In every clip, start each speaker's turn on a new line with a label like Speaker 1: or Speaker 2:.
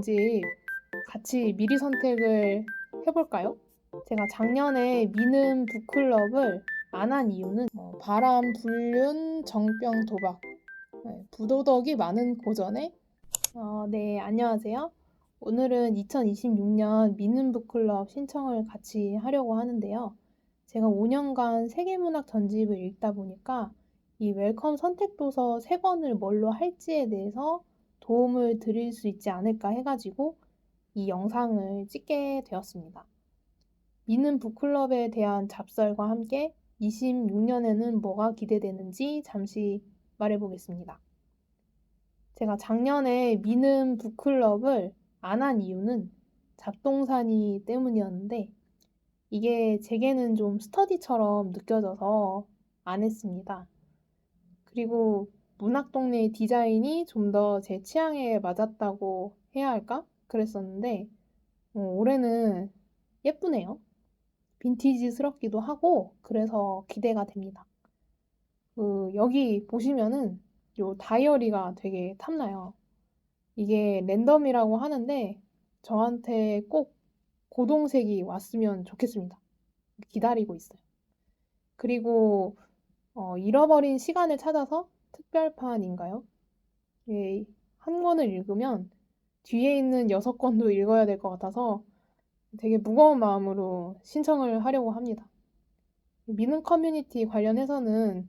Speaker 1: 전집 같이 미리 선택을 해볼까요? 제가 작년에 미는 북클럽을 안 한 이유는 바람, 불륜, 정병, 도박, 부도덕이 많은 고전에 네, 안녕하세요. 오늘은 2026년 미는 북클럽 신청을 같이 하려고 하는데요. 제가 5년간 세계문학 전집을 읽다 보니까 이 웰컴 선택 도서 3권을 뭘로 할지에 대해서 도움을 드릴 수 있지 않을까 해가지고 이 영상을 찍게 되었습니다. 미는 북클럽에 대한 잡설과 함께 26년에는 뭐가 기대되는지 잠시 말해보겠습니다. 제가 작년에 미는 북클럽을 안 한 이유는 잡동사니 때문이었는데 이게 제게는 좀 스터디처럼 느껴져서 안 했습니다. 그리고 문학동네 디자인이 좀 더 제 취향에 맞았다고 해야 할까? 그랬었는데 올해는 예쁘네요. 빈티지스럽기도 하고 그래서 기대가 됩니다. 여기 보시면은 요 다이어리가 되게 탐나요. 이게 랜덤이라고 하는데 저한테 꼭 고동색이 왔으면 좋겠습니다. 기다리고 있어요. 그리고 잃어버린 시간을 찾아서 특별판인가요? 예, 한 권을 읽으면 뒤에 있는 6권도 읽어야 될 것 같아서 되게 무거운 마음으로 신청을 하려고 합니다. 미는 커뮤니티 관련해서는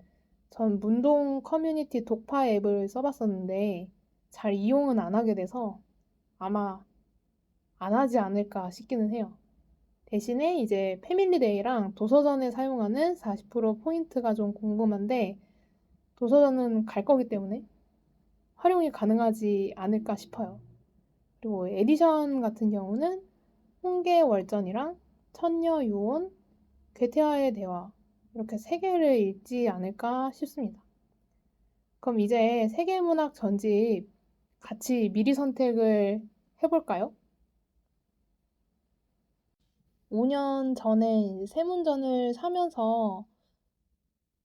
Speaker 1: 전 문동 커뮤니티 독파 앱을 써봤었는데 잘 이용은 안 하게 돼서 아마 안 하지 않을까 싶기는 해요. 대신에 이제 패밀리데이랑 도서전에 사용하는 40% 포인트가 좀 궁금한데 도서전은 갈 거기 때문에 활용이 가능하지 않을까 싶어요. 그리고 에디션 같은 경우는 홍계월전이랑 천녀유혼, 괴테와의 대화 이렇게 3개를 읽지 않을까 싶습니다. 그럼 이제 세계문학 전집 같이 미리 선택을 해볼까요? 5년 전에 세문전을 사면서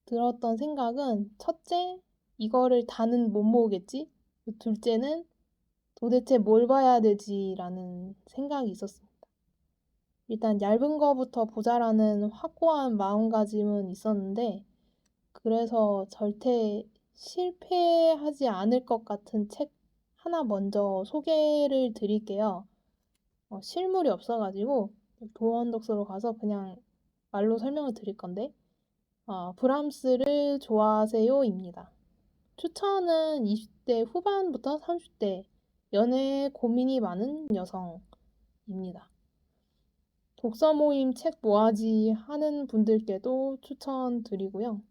Speaker 1: 들었던 생각은 첫째, 이거를 다는 못 모으겠지? 둘째는 도대체 뭘 봐야 되지라는 생각이 있었습니다. 일단 얇은 거부터 보자라는 확고한 마음가짐은 있었는데 그래서 절대 실패하지 않을 것 같은 책 하나 먼저 소개를 드릴게요. 실물이 없어가지고 도원독서로 가서 그냥 말로 설명을 드릴 건데 브람스를 좋아하세요입니다. 추천은 20대 후반부터 30대 연애에 고민이 많은 여성입니다. 독서 모임 책 모아지 하는 분들께도 추천드리고요.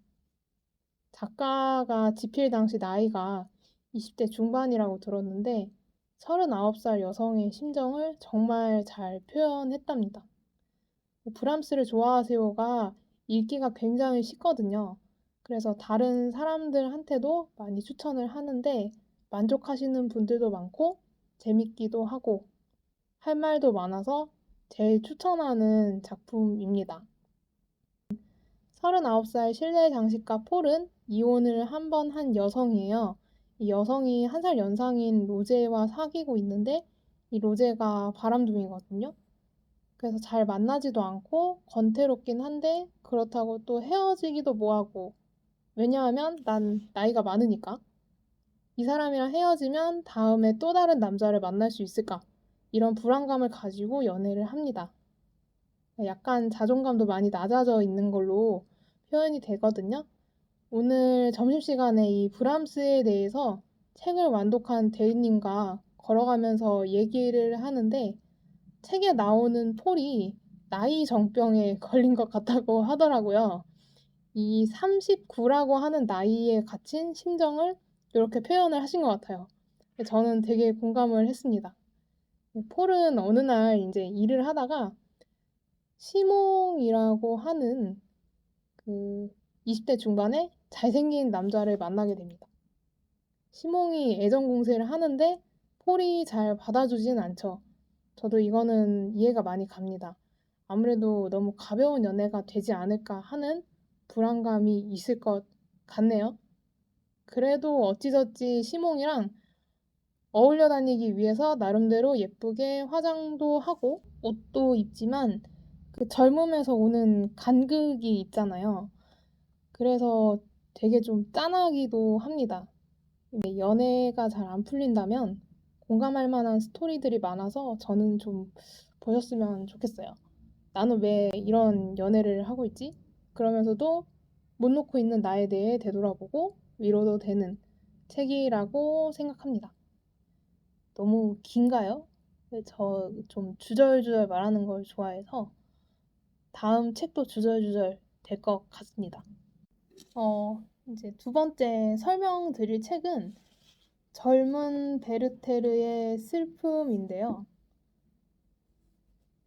Speaker 1: 작가가 집필 당시 나이가 20대 중반이라고 들었는데 39살 여성의 심정을 정말 잘 표현했답니다. 브람스를 좋아하세요가 읽기가 굉장히 쉽거든요. 그래서 다른 사람들한테도 많이 추천을 하는데 만족하시는 분들도 많고 재밌기도 하고 할 말도 많아서 제일 추천하는 작품입니다. 39살 실내 장식가 폴은 이혼을 한 번 한 여성이에요. 이 여성이 1살 연상인 로제와 사귀고 있는데 이 로제가 바람둥이거든요. 그래서 잘 만나지도 않고 건태롭긴 한데 그렇다고 또 헤어지기도 뭐하고 왜냐하면 난 나이가 많으니까 이 사람이랑 헤어지면 다음에 또 다른 남자를 만날 수 있을까 이런 불안감을 가지고 연애를 합니다. 약간 자존감도 많이 낮아져 있는 걸로 표현이 되거든요. 오늘 점심시간에 이 브람스에 대해서 책을 완독한 대리님과 걸어가면서 얘기를 하는데 책에 나오는 폴이 나이 정병에 걸린 것 같다고 하더라고요. 이 39라고 하는 나이에 갇힌 심정을 이렇게 표현을 하신 것 같아요. 저는 되게 공감을 했습니다. 폴은 어느 날 이제 일을 하다가 시몽이라고 하는 그 20대 중반에 잘생긴 남자를 만나게 됩니다. 시몽이 애정 공세를 하는데 폴이 잘 받아주진 않죠. 저도 이거는 이해가 많이 갑니다. 아무래도 너무 가벼운 연애가 되지 않을까 하는 불안감이 있을 것 같네요. 그래도 어찌저찌 시몽이랑 어울려 다니기 위해서 나름대로 예쁘게 화장도 하고 옷도 입지만 그 젊음에서 오는 간극이 있잖아요. 그래서 되게 좀 짠하기도 합니다. 근데 연애가 잘 안 풀린다면 공감할 만한 스토리들이 많아서 저는 좀 보셨으면 좋겠어요. 나는 왜 이런 연애를 하고 있지? 그러면서도 못 놓고 있는 나에 대해 되돌아보고 위로도 되는 책이라고 생각합니다. 너무 긴가요? 저 좀 주절주절 말하는 걸 좋아해서 다음 책도 주절주절 될 것 같습니다. 이제 두 번째 설명드릴 책은 젊은 베르테르의 슬픔인데요.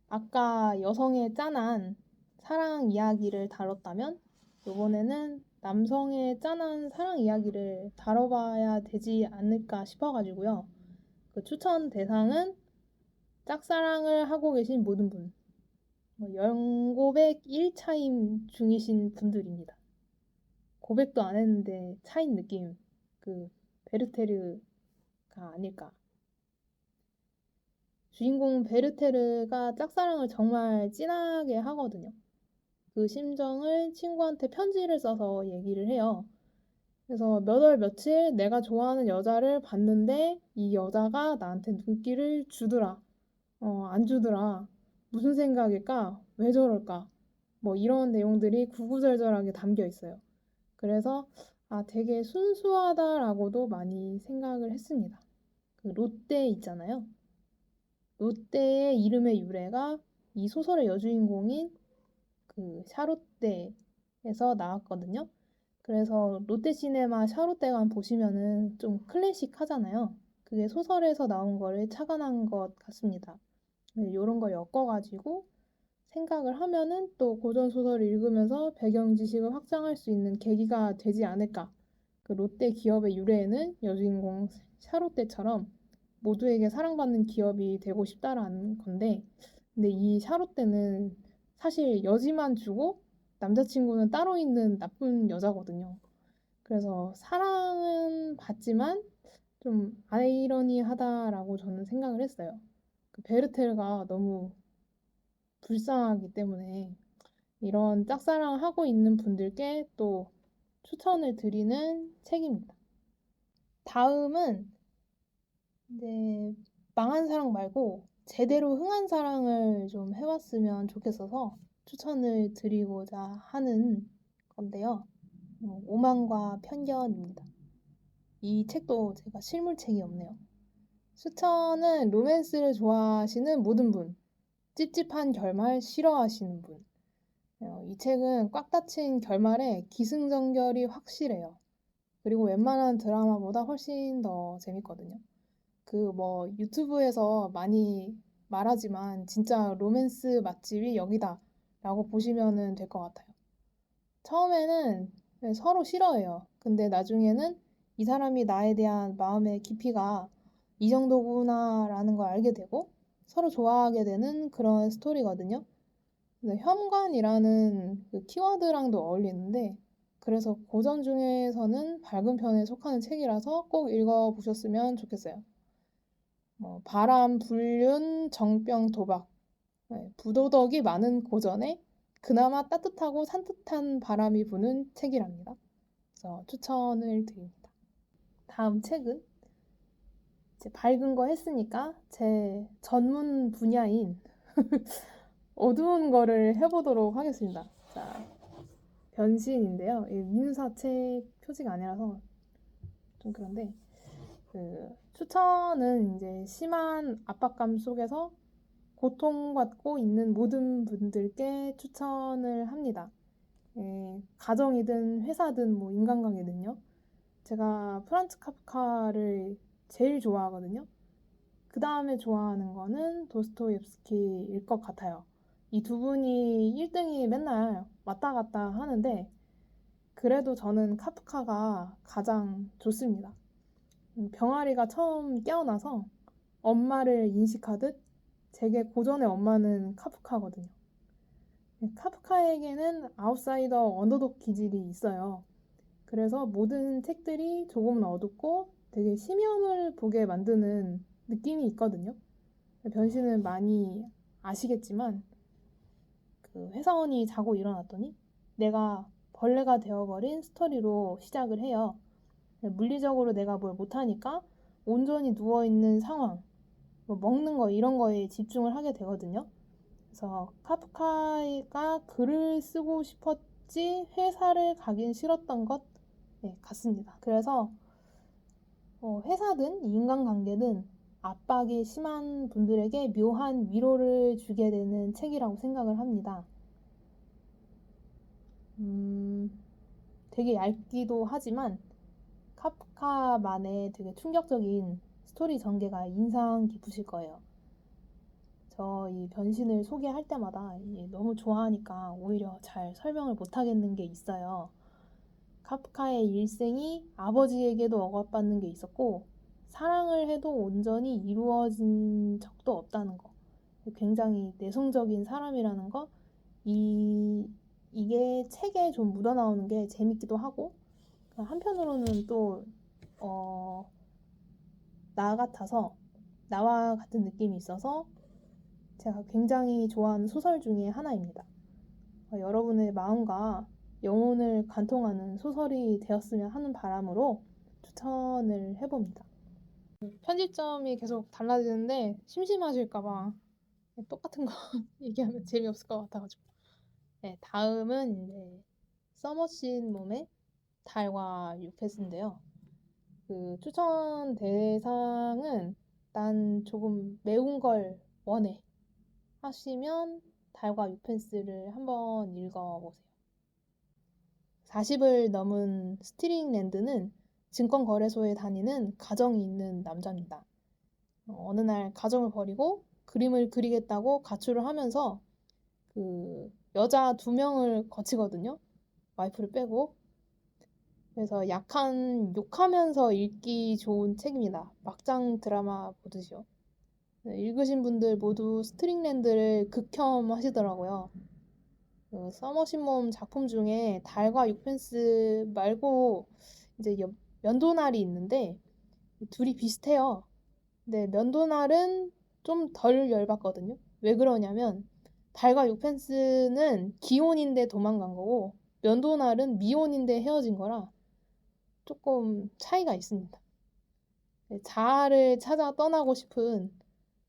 Speaker 1: 아까 여성의 짠한 사랑 이야기를 다뤘다면 이번에는 남성의 짠한 사랑 이야기를 다뤄봐야 되지 않을까 싶어가지고요. 그 추천 대상은 짝사랑을 하고 계신 모든 분, 연고백 1차임 중이신 분들입니다. 고백도 안 했는데 차인 느낌, 그 베르테르가 아닐까. 주인공 베르테르가 짝사랑을 정말 진하게 하거든요. 그 심정을 친구한테 편지를 써서 얘기를 해요. 그래서 몇 월 며칠 내가 좋아하는 여자를 봤는데 이 여자가 나한테 눈길을 주더라. 안 주더라. 무슨 생각일까? 왜 저럴까? 뭐 이런 내용들이 구구절절하게 담겨 있어요. 그래서 되게 순수하다라고도 많이 생각을 했습니다. 그 롯데 있잖아요. 롯데의 이름의 유래가 이 소설의 여주인공인 그 샤롯데에서 나왔거든요. 그래서 롯데시네마 샤롯데관 보시면은 좀 클래식하잖아요. 그게 소설에서 나온 거를 착안한 것 같습니다. 이런 걸 엮어가지고 생각을 하면은 또 고전 소설을 읽으면서 배경 지식을 확장할 수 있는 계기가 되지 않을까. 그 롯데 기업의 유래에는 여주인공 샤롯데처럼 모두에게 사랑받는 기업이 되고 싶다라는 건데, 근데 이 샤롯데는 사실 여지만 주고 남자친구는 따로 있는 나쁜 여자거든요. 그래서 사랑은 받지만 좀 아이러니하다라고 저는 생각을 했어요. 그 베르테르가 너무 불쌍하기 때문에 이런 짝사랑 하고 있는 분들께 또 추천을 드리는 책입니다. 다음은 이제 망한 사랑 말고 제대로 흥한 사랑을 좀 해봤으면 좋겠어서 추천을 드리고자 하는 건데요. 오만과 편견입니다. 이 책도 제가 실물책이 없네요. 추천은 로맨스를 좋아하시는 모든 분, 찝찝한 결말 싫어하시는 분. 이 책은 꽉 닫힌 결말에 기승전결이 확실해요. 그리고 웬만한 드라마보다 훨씬 더 재밌거든요. 그 뭐 유튜브에서 많이 말하지만 진짜 로맨스 맛집이 여기다 라고 보시면 될 것 같아요. 처음에는 서로 싫어해요. 근데 나중에는 이 사람이 나에 대한 마음의 깊이가 이 정도구나 라는 걸 알게 되고 서로 좋아하게 되는 그런 스토리거든요. 근데 현관이라는 그 키워드랑도 어울리는데 그래서 고전 중에서는 밝은 편에 속하는 책이라서 꼭 읽어보셨으면 좋겠어요. 바람, 불륜, 정병, 도박, 부도덕이 많은 고전에 그나마 따뜻하고 산뜻한 바람이 부는 책이랍니다. 그래서 추천을 드립니다. 다음 책은 이제 밝은 거 했으니까 제 전문 분야인 어두운 거를 해보도록 하겠습니다. 자, 변신인데요. 이 민사 책 표지가 아니라서 좀 그런데 추천은 이제 심한 압박감 속에서 고통받고 있는 모든 분들께 추천을 합니다. 가정이든 회사든 뭐 인간관계든요. 제가 프란츠 카프카를 제일 좋아하거든요. 그 다음에 좋아하는 거는 도스토옙스키일 것 같아요. 이 두 분이 1등이 맨날 왔다 갔다 하는데 그래도 저는 카프카가 가장 좋습니다. 병아리가 처음 깨어나서 엄마를 인식하듯 제게 고전의 엄마는 카프카거든요. 카프카에게는 아웃사이더 언더독 기질이 있어요. 그래서 모든 책들이 조금은 어둡고 되게 심연을 보게 만드는 느낌이 있거든요. 변신은 많이 아시겠지만 그 회사원이 자고 일어났더니 내가 벌레가 되어버린 스토리로 시작을 해요. 물리적으로 내가 뭘 못하니까 온전히 누워있는 상황, 뭐 먹는 거 이런 거에 집중을 하게 되거든요. 그래서 카프카가 글을 쓰고 싶었지 회사를 가긴 싫었던 것 같습니다. 그래서 회사든 인간관계든 압박이 심한 분들에게 묘한 위로를 주게 되는 책이라고 생각을 합니다. 되게 얇기도 하지만 카프카만의 되게 충격적인 스토리 전개가 인상 깊으실 거예요. 저 이 변신을 소개할 때마다 너무 좋아하니까 오히려 잘 설명을 못하겠는 게 있어요. 카프카의 일생이 아버지에게도 억압받는 게 있었고 사랑을 해도 온전히 이루어진 적도 없다는 거. 굉장히 내성적인 사람이라는 거. 이게 책에 좀 묻어나오는 게 재밌기도 하고 한편으로는 또 나 같아서 나와 같은 느낌이 있어서 제가 굉장히 좋아하는 소설 중에 하나입니다. 여러분의 마음과 영혼을 관통하는 소설이 되었으면 하는 바람으로 추천을 해봅니다. 편집점이 계속 달라지는데 심심하실까봐 똑같은 거 얘기하면 재미없을 것 같아가지고. 네, 다음은 이제 서머신 몸의 달과 유패스인데요. 그 추천 대상은 난 조금 매운 걸 원해 하시면 달과 유펜스를 한번 읽어보세요. 40을 넘은 스티링랜드는 증권거래소에 다니는 가정이 있는 남자입니다. 어느 날 가정을 버리고 그림을 그리겠다고 가출을 하면서 그 여자 2명을 거치거든요. 와이프를 빼고. 그래서 약한 욕하면서 읽기 좋은 책입니다. 막장 드라마 보듯이요. 읽으신 분들 모두 스트링랜드를 극혐하시더라고요. 그 서머신몸 작품 중에 달과 육펜스 말고 이제 면도날이 있는데 둘이 비슷해요. 근데 면도날은 좀 덜 열받거든요. 왜 그러냐면 달과 육펜스는 기혼인데 도망간 거고 면도날은 미혼인데 헤어진 거라 조금 차이가 있습니다. 자아를 찾아 떠나고 싶은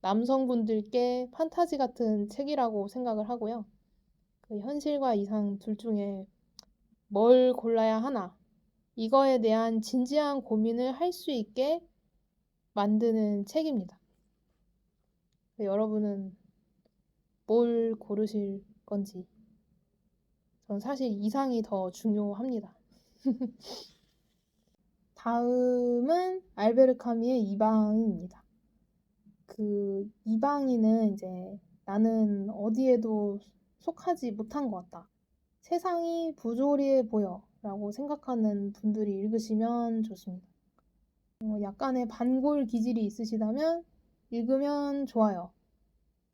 Speaker 1: 남성분들께 판타지 같은 책이라고 생각을 하고요. 그 현실과 이상 둘 중에 뭘 골라야 하나, 이거에 대한 진지한 고민을 할 수 있게 만드는 책입니다. 여러분은 뭘 고르실 건지, 전 사실 이상이 더 중요합니다. 다음은 알베르 카미의 이방인입니다. 그 이방인은 이제 나는 어디에도 속하지 못한 것 같다. 세상이 부조리해 보여 라고 생각하는 분들이 읽으시면 좋습니다. 약간의 반골 기질이 있으시다면 읽으면 좋아요.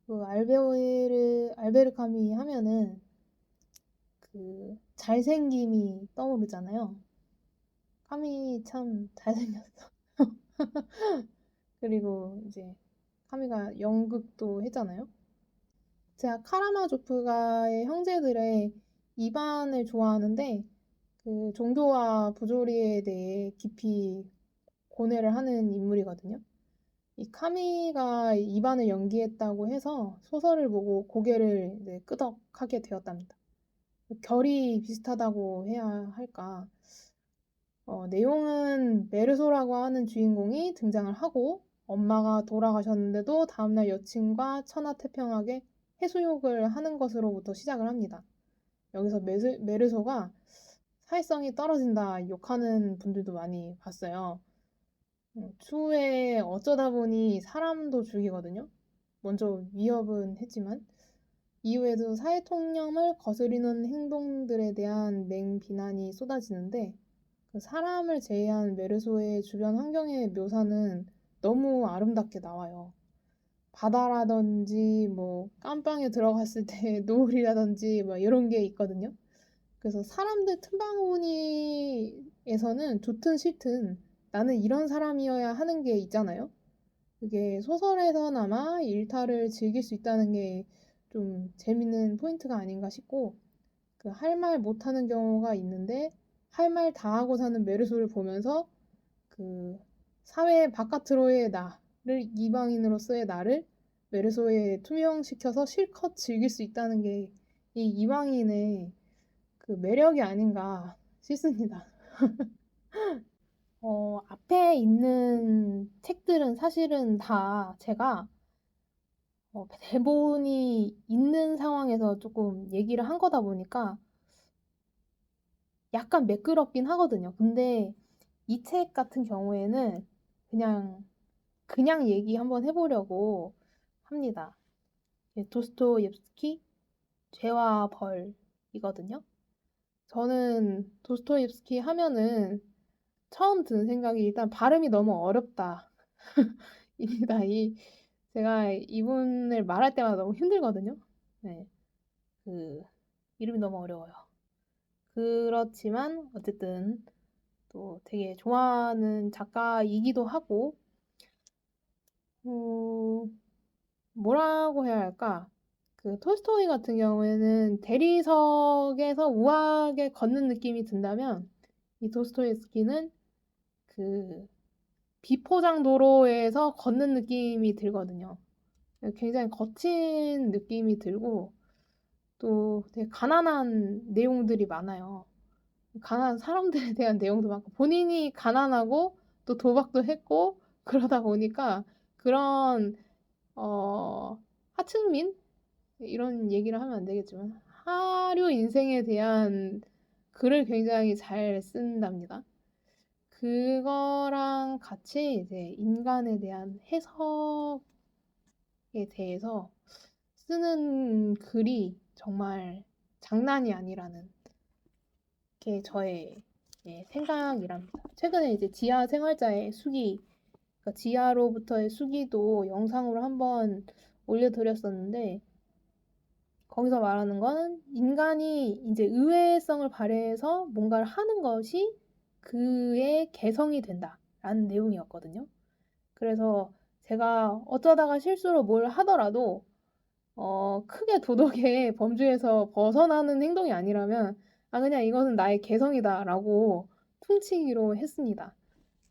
Speaker 1: 그 알베르 카미 하면은 그 잘생김이 떠오르잖아요. 카미 참 잘생겼어. 그리고 이제 카미가 연극도 했잖아요. 제가 카라마조프가의 형제들의 이반을 좋아하는데 그 종교와 부조리에 대해 깊이 고뇌를 하는 인물이거든요. 이 카미가 이반을 연기했다고 해서 소설을 보고 고개를 끄덕하게 되었답니다. 결이 비슷하다고 해야 할까. 내용은 메르소라고 하는 주인공이 등장을 하고 엄마가 돌아가셨는데도 다음날 여친과 천하태평하게 해수욕을 하는 것으로부터 시작을 합니다. 여기서 메르소가 사회성이 떨어진다 욕하는 분들도 많이 봤어요. 추후에 어쩌다 보니 사람도 죽이거든요. 먼저 위협은 했지만 이후에도 사회 통념을 거스르는 행동들에 대한 맹비난이 쏟아지는데 그 사람을 제외한 메르소의 주변 환경의 묘사는 너무 아름답게 나와요. 바다라든지 뭐 깜빵에 들어갔을 때 노을이라든지 뭐 이런 게 있거든요. 그래서 사람들 틈바구니에서는 좋든 싫든 나는 이런 사람이어야 하는 게 있잖아요. 그게 소설에서나마 일탈을 즐길 수 있다는 게 좀 재밌는 포인트가 아닌가 싶고, 그 할 말 못하는 경우가 있는데 할 말 다 하고 사는 메르소를 보면서 그 사회 바깥으로의 나를, 이방인으로서의 나를 메르소에 투영시켜서 실컷 즐길 수 있다는 게 이 이방인의 그 매력이 아닌가 싶습니다. 앞에 있는 책들은 사실은 다 제가 대본이 있는 상황에서 조금 얘기를 한 거다 보니까 약간 매끄럽긴 하거든요. 근데 이 책 같은 경우에는 그냥 얘기 한번 해보려고 합니다. 도스토옙스키 죄와 벌이거든요. 저는 도스토옙스키 하면은 처음 드는 생각이 일단 발음이 너무 어렵다. 입니다. 제가 이분을 말할 때마다 너무 힘들거든요. 네, 그 이름이 너무 어려워요. 그렇지만 어쨌든 또 되게 좋아하는 작가이기도 하고, 어, 뭐라고 해야 할까? 그 톨스토이 같은 경우에는 대리석에서 우아하게 걷는 느낌이 든다면, 이 도스토옙스키는 그 비포장 도로에서 걷는 느낌이 들거든요. 굉장히 거친 느낌이 들고, 또 되게 가난한 내용들이 많아요. 가난한 사람들에 대한 내용도 많고, 본인이 가난하고 또 도박도 했고 그러다 보니까 그런 하층민, 이런 얘기를 하면 안 되겠지만 하류 인생에 대한 글을 굉장히 잘 쓴답니다. 그거랑 같이 이제 인간에 대한 해석에 대해서 쓰는 글이 정말 장난이 아니라는 게 저의 생각이랍니다. 최근에 이제 지하 생활자의 수기, 그러니까 지하로부터의 수기도 영상으로 한번 올려드렸었는데, 거기서 말하는 건 인간이 이제 의외성을 발휘해서 뭔가를 하는 것이 그의 개성이 된다라는 내용이었거든요. 그래서 제가 어쩌다가 실수로 뭘 하더라도 크게 도덕의 범주에서 벗어나는 행동이 아니라면, 그냥 이것은 나의 개성이다라고 퉁치기로 했습니다.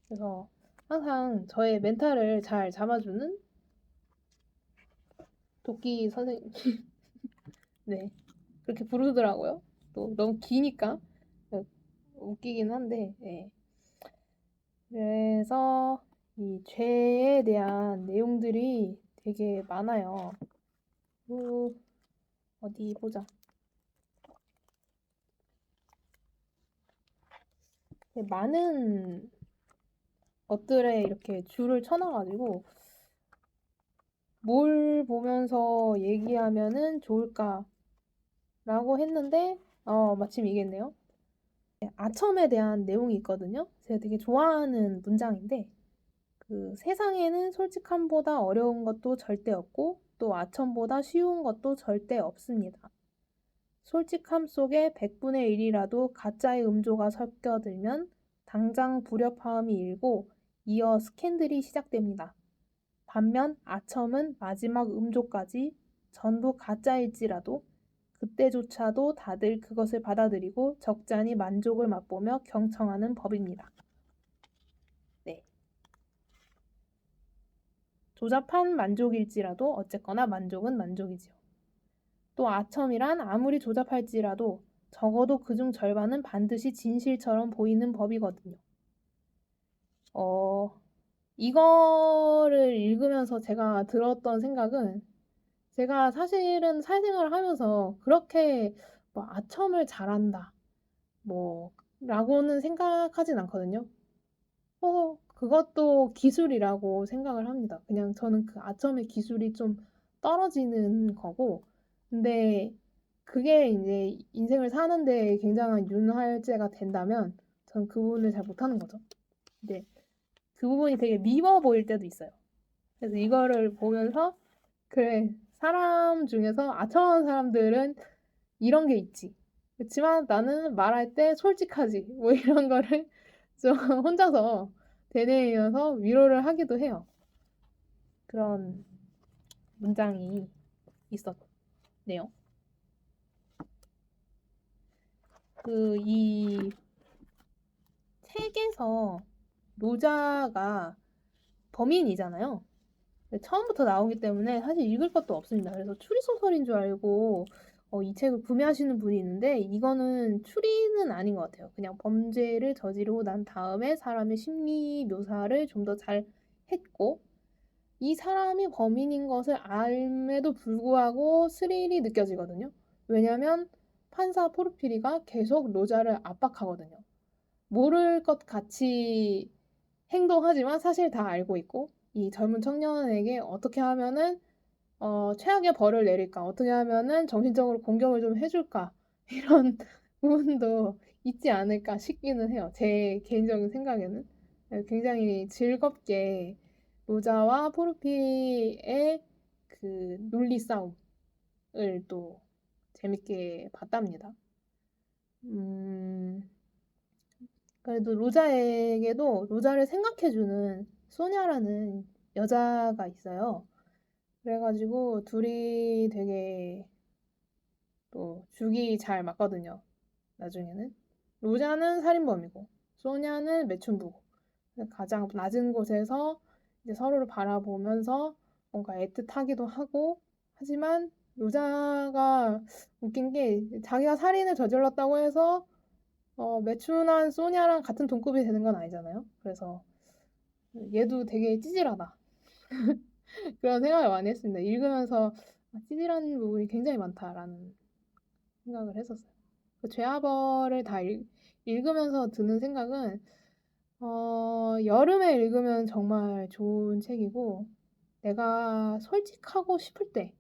Speaker 1: 그래서 항상 저의 멘탈을 잘 잡아주는 도끼 선생님, 네, 그렇게 부르더라고요. 또 너무 기니까 웃기긴 한데, 네. 그래서 이 죄에 대한 내용들이 되게 많아요. 어디 보자. 많은 것들에 이렇게 줄을 쳐놔가지고 뭘 보면서 얘기하면은 좋을까라고 했는데, 마침 이겠네요. 아첨에 대한 내용이 있거든요. 제가 되게 좋아하는 문장인데, 그 세상에는 솔직함보다 어려운 것도 절대 없고 또 아첨보다 쉬운 것도 절대 없습니다. 솔직함 속에 100분의 1이라도 가짜의 음조가 섞여들면 당장 불협화음이 일고 이어 스캔들이 시작됩니다. 반면 아첨은 마지막 음조까지 전부 가짜일지라도 그때조차도 다들 그것을 받아들이고 적잖이 만족을 맛보며 경청하는 법입니다. 네. 조잡한 만족일지라도 어쨌거나 만족은 만족이지요. 또 아첨이란 아무리 조잡할지라도 적어도 그중 절반은 반드시 진실처럼 보이는 법이거든요. 이거를 읽으면서 제가 들었던 생각은, 제가 사실은 사회생활을 하면서 그렇게 뭐 아첨을 잘한다, 뭐, 라고는 생각하진 않거든요. 그것도 기술이라고 생각을 합니다. 그냥 저는 그 아첨의 기술이 좀 떨어지는 거고, 근데 그게 이제 인생을 사는데 굉장한 윤활제가 된다면 저는 그 부분을 잘 못하는 거죠. 근데 그 부분이 되게 미워 보일 때도 있어요. 그래서 이거를 보면서, 그래, 사람 중에서 아첨하는 사람들은 이런 게 있지. 그렇지만 나는 말할 때 솔직하지. 뭐 이런 거를 좀 혼자서 되뇌이면서 위로를 하기도 해요. 그런 문장이 있었네요. 이 책에서 로자가 범인이잖아요. 처음부터 나오기 때문에 사실 읽을 것도 없습니다. 그래서 추리소설인 줄 알고 이 책을 구매하시는 분이 있는데 이거는 추리는 아닌 것 같아요. 그냥 범죄를 저지르고 난 다음에 사람의 심리 묘사를 좀 더 잘 했고 이 사람이 범인인 것을 알매도 불구하고 스릴이 느껴지거든요. 왜냐하면 판사 포르피리가 계속 로자를 압박하거든요. 모를 것 같이 행동하지만 사실 다 알고 있고 이 젊은 청년에게 어떻게 하면은 최악의 벌을 내릴까? 어떻게 하면은 정신적으로 공격을 좀 해줄까? 이런 부분도 있지 않을까 싶기는 해요. 제 개인적인 생각에는. 굉장히 즐겁게 로자와 포르피의 그 논리 싸움을 또 재밌게 봤답니다. 음, 그래도 로자에게도 로자를 생각해주는 소냐라는 여자가 있어요. 그래가지고 둘이 되게 또 죽이 잘 맞거든요. 나중에는. 로자는 살인범이고, 소냐는 매춘부고. 가장 낮은 곳에서 이제 서로를 바라보면서 뭔가 애틋하기도 하고, 하지만 로자가 웃긴 게 자기가 살인을 저질렀다고 해서 매춘한 소냐랑 같은 동급이 되는 건 아니잖아요. 그래서 얘도 되게 찌질하다. 그런 생각을 많이 했습니다. 읽으면서 찌질한 부분이 굉장히 많다라는 생각을 했었어요. 그 죄아벌을 다 읽으면서 드는 생각은 여름에 읽으면 정말 좋은 책이고 내가 솔직하고 싶을 때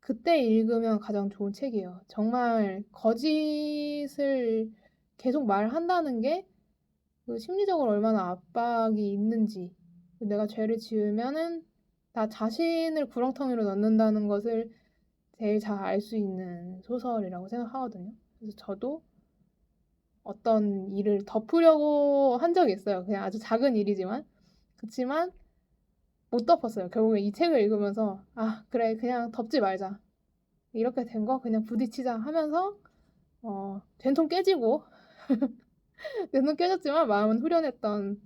Speaker 1: 그때 읽으면 가장 좋은 책이에요. 정말 거짓을 계속 말한다는 게 그 심리적으로 얼마나 압박이 있는지 내가 죄를 지으면은 나 자신을 구렁텅이로 넣는다는 것을 제일 잘 알 수 있는 소설이라고 생각하거든요. 그래서 저도 어떤 일을 덮으려고 한 적이 있어요. 그냥 아주 작은 일이지만. 그치만 못 덮었어요. 결국에 이 책을 읽으면서 아, 그래, 그냥 덮지 말자. 이렇게 된 거 그냥 부딪히자 하면서 된통 깨지고 된통 깨졌지만 마음은 후련했던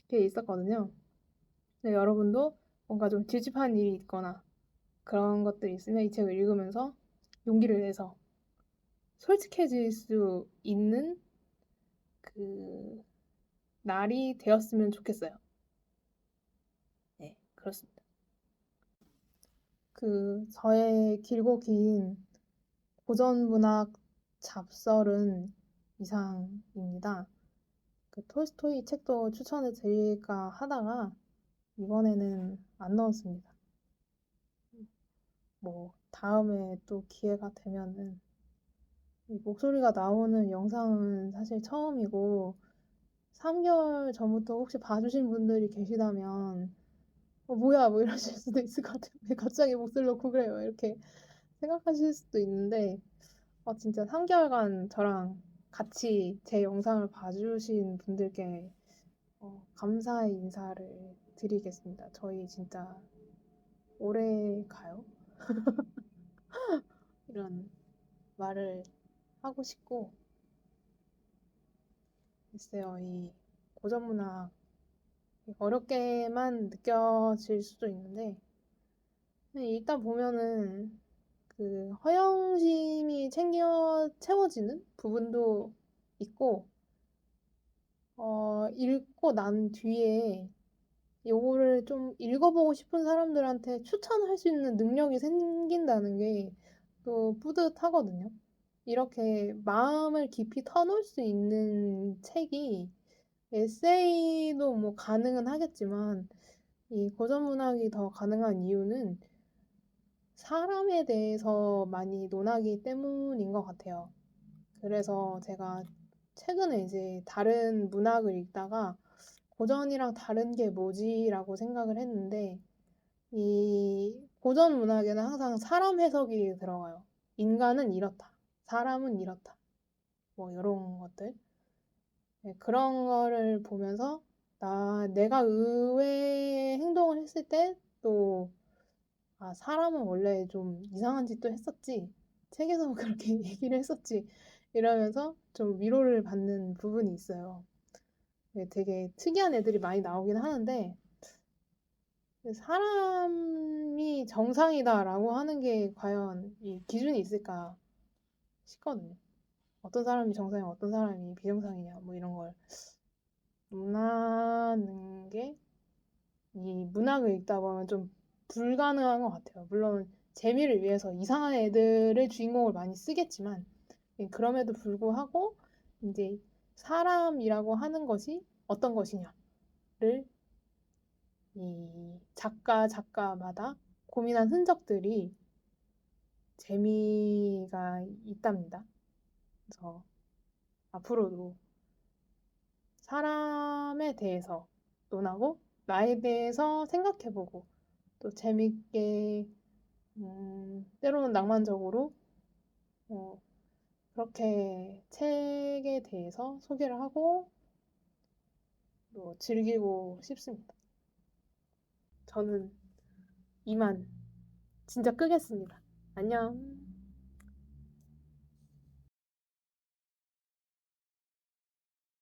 Speaker 1: 게 있었거든요. 네, 여러분도 뭔가 좀 찝찝한 일이 있거나 그런 것들이 있으면 이 책을 읽으면서 용기를 내서 솔직해질 수 있는 그 날이 되었으면 좋겠어요. 네, 그렇습니다. 저의 길고 긴 고전 문학 잡설은 이상입니다. 톨스토이 책도 추천해 드릴까 하다가 이번에는 안 넣었습니다. 뭐 다음에 또 기회가 되면은 이 목소리가 나오는 영상은 사실 처음이고 3개월 전부터 혹시 봐주신 분들이 계시다면 뭐야 뭐 이러실 수도 있을 것 같아요. 왜 갑자기 목소리 넣고 그래요 이렇게 생각하실 수도 있는데 진짜 3개월간 저랑 같이 제 영상을 봐주신 분들께 감사의 인사를 드리겠습니다. 저희 진짜 오래 가요? 이런 말을 하고 싶고 글쎄요, 이 고전문학 어렵게만 느껴질 수도 있는데 읽다 보면은 그 허영심이 채워지는 부분도 있고 읽고 난 뒤에 요거를 좀 읽어보고 싶은 사람들한테 추천할 수 있는 능력이 생긴다는 게 또 뿌듯하거든요. 이렇게 마음을 깊이 터놓을 수 있는 책이 에세이도 뭐 가능은 하겠지만 이 고전 문학이 더 가능한 이유는 사람에 대해서 많이 논하기 때문인 것 같아요. 그래서 제가 최근에 이제 다른 문학을 읽다가 고전이랑 다른 게 뭐지라고 생각을 했는데 이 고전 문학에는 항상 사람 해석이 들어가요. 인간은 이렇다. 사람은 이렇다. 뭐 이런 것들. 네, 그런 거를 보면서 내가 의외의 행동을 했을 때 또, 아, 사람은 원래 좀 이상한 짓도 했었지. 책에서 그렇게 얘기를 했었지. 이러면서 좀 위로를 받는 부분이 있어요. 되게 특이한 애들이 많이 나오긴 하는데, 사람이 정상이다라고 하는 게 과연 이 기준이 있을까 싶거든요. 어떤 사람이 정상이고 어떤 사람이 비정상이냐, 뭐 이런 걸 논하는 게 이 문학을 읽다 보면 좀 불가능한 것 같아요. 물론 재미를 위해서 이상한 애들을 주인공을 많이 쓰겠지만, 그럼에도 불구하고 이제 사람이라고 하는 것이 어떤 것이냐를 이 작가마다 고민한 흔적들이 재미가 있답니다. 그래서 앞으로도 사람에 대해서 논하고 나에 대해서 생각해보고 또 재밌게 때로는 낭만적으로 어, 그렇게 책에 대해서 소개를 하고 또 즐기고 싶습니다. 저는 이만 진짜 끄겠습니다. 안녕.